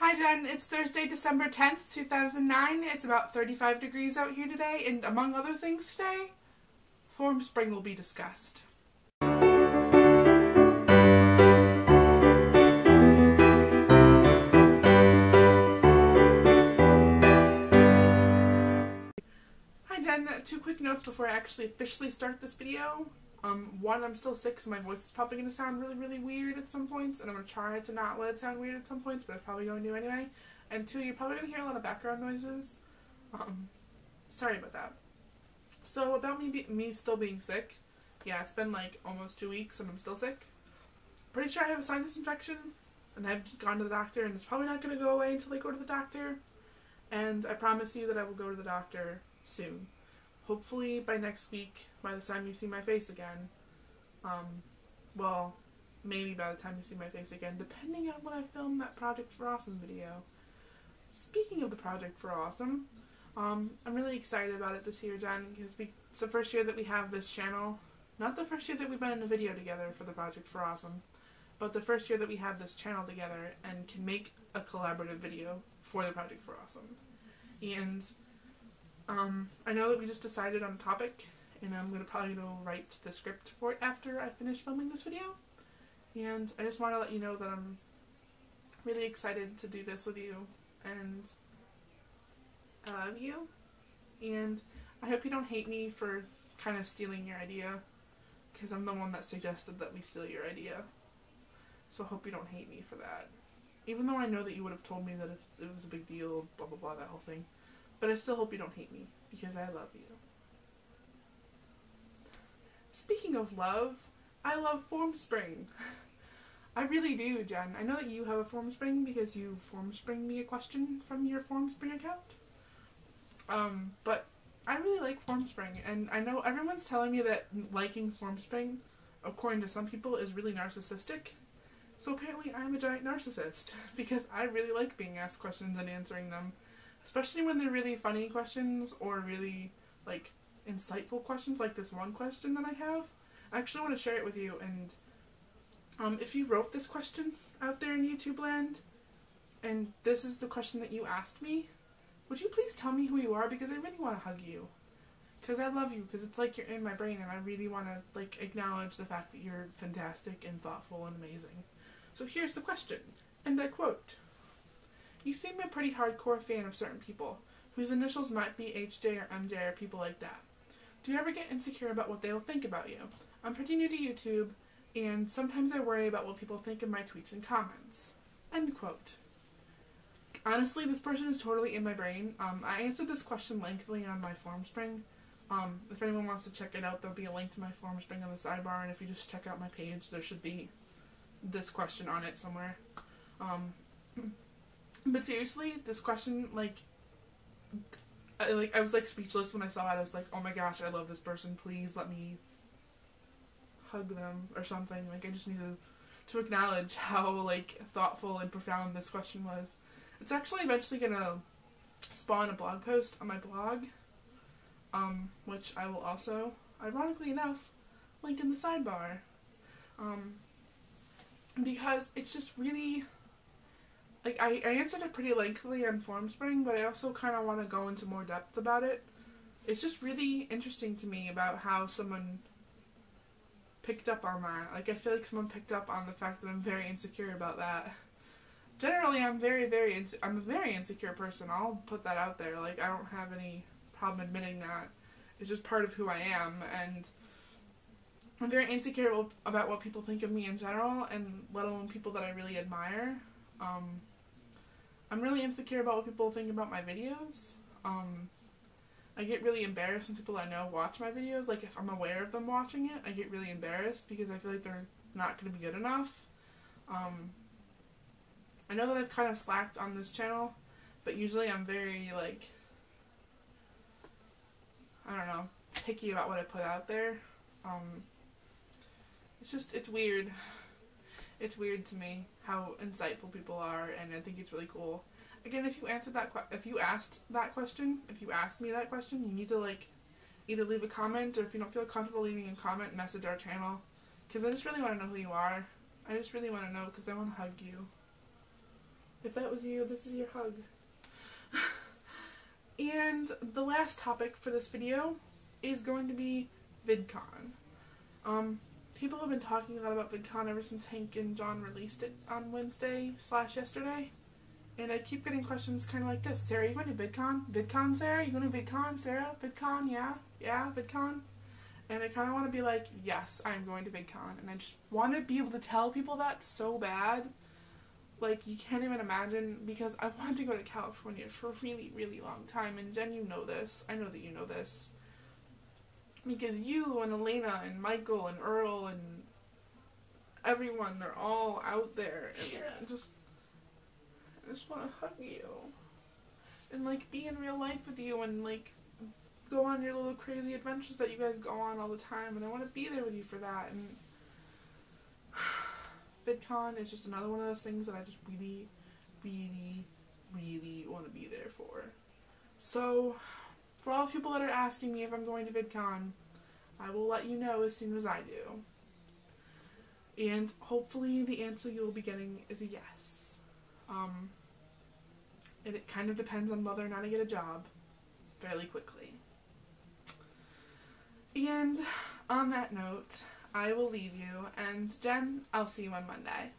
Hi Jen, it's Thursday, December 10th, 2009. It's about 35 degrees out here today, and among other things today, Formspring will be discussed. Hi Jen, two quick notes before I actually officially start this video. One, I'm still sick, so my voice is probably going to sound really weird at some points, and I'm going to try to not let it sound weird at some points, but it's probably going to anyway. And two, you're probably going to hear a lot of background noises. Sorry about that. So, about me still being sick. Yeah, it's been like almost 2 weeks and I'm still sick. Pretty sure I have a sinus infection, and I've gone to the doctor, and it's probably not going to go away until I go to the doctor. And I promise you that I will go to the doctor soon. Hopefully by next week, by the time you see my face again. Well, maybe by the time you see my face again, depending on when I film that Project for Awesome video. Speaking of the Project for Awesome, I'm really excited about it this year, Jen, because it's the first year that we have this channel. Not the first year that we've been in a video together for the Project for Awesome, but the first year that we have this channel together and can make a collaborative video for the Project for Awesome. And I know that we just decided on a topic, and I'm probably going to write the script for it after I finish filming this video. And I just want to let you know that I'm really excited to do this with you, and I love you. And I hope you don't hate me for kind of stealing your idea, because I'm the one that suggested that we steal your idea. So I hope you don't hate me for that. Even though I know that you would have told me that if it was a big deal, blah blah blah, that whole thing. But I still hope you don't hate me, because I love you. Speaking of love, I love Formspring. I really do, Jen. I know that you have a Formspring because you Formspring me a question from your Formspring account. But I really like Formspring, and I know everyone's telling me that liking Formspring, according to some people, is really narcissistic. So apparently I'm a giant narcissist, because I really like being asked questions and answering them. Especially when they're really funny questions, or really, like, insightful questions, like this one question that I have. I actually want to share it with you, and if you wrote this question out there in YouTube land, and this is the question that you asked me, would you please tell me who you are, because I really want to hug you. Because I love you, because it's like you're in my brain, and I really want to, like, acknowledge the fact that you're fantastic and thoughtful and amazing. So here's the question, and I quote, "You seem a pretty hardcore fan of certain people, whose initials might be HJ or MJ or people like that. Do you ever get insecure about what they will think about you? I'm pretty new to YouTube, and sometimes I worry about what people think of my tweets and comments." End quote. Honestly, this person is totally in my brain. I answered this question lengthily on my Formspring. If anyone wants to check it out, there'll be a link to my Formspring on the sidebar, and if you just check out my page, there should be this question on it somewhere. But seriously, this question, I was like speechless when I saw it. I was like, oh my gosh, I love this person. Please let me hug them or something. Like, I just needed to acknowledge how, like, thoughtful and profound this question was. It's actually eventually gonna spawn a blog post on my blog, which I will also, ironically enough, link in the sidebar. Because it's just really, like, I answered it pretty lengthily on Formspring, but I also kind of want to go into more depth about it. It's just really interesting to me about how someone picked up on that. Like, I feel like someone picked up on the fact that I'm very insecure about that. Generally, I'm a very insecure person. I'll put that out there. Like, I don't have any problem admitting that. It's just part of who I am, and I'm very insecure about what people think of me in general, and let alone people that I really admire. I'm really insecure about what people think about my videos. I get really embarrassed when people I know watch my videos. Like, if I'm aware of them watching it, I get really embarrassed because I feel like they're not going to be good enough. I know that I've kind of slacked on this channel, but usually I'm very, like, I don't know, picky about what I put out there. It's weird. It's weird to me how insightful people are, and I think it's really cool. Again, if you asked me that question, you need to, like, either leave a comment, or if you don't feel comfortable leaving a comment, message our channel. Because I just really want to know who you are. I just really want to know, because I want to hug you. If that was you, this is your hug. And the last topic for this video is going to be VidCon. People have been talking a lot about VidCon ever since Hank and John released it on Wednesday/yesterday. And I keep getting questions kind of like this. Sarah, you going to VidCon? VidCon, Sarah? You going to VidCon, Sarah? VidCon, yeah? Yeah, VidCon? And I kind of want to be like, yes, I'm going to VidCon. And I just want to be able to tell people that so bad. Like, you can't even imagine, because I wanted to go to California for a really, really long time. And Jen, you know this. I know that you know this. Because you and Elena and Michael and Earl and everyone, they're all out there. And I just want to hug you. And, like, be in real life with you and, like, go on your little crazy adventures that you guys go on all the time. And I want to be there with you for that. And VidCon is just another one of those things that I just really, really, really want to be there for. So, for all the people that are asking me if I'm going to VidCon, I will let you know as soon as I do. And hopefully the answer you will be getting is a yes. And it kind of depends on whether or not I get a job fairly quickly. And on that note, I will leave you, and Jen, I'll see you on Monday.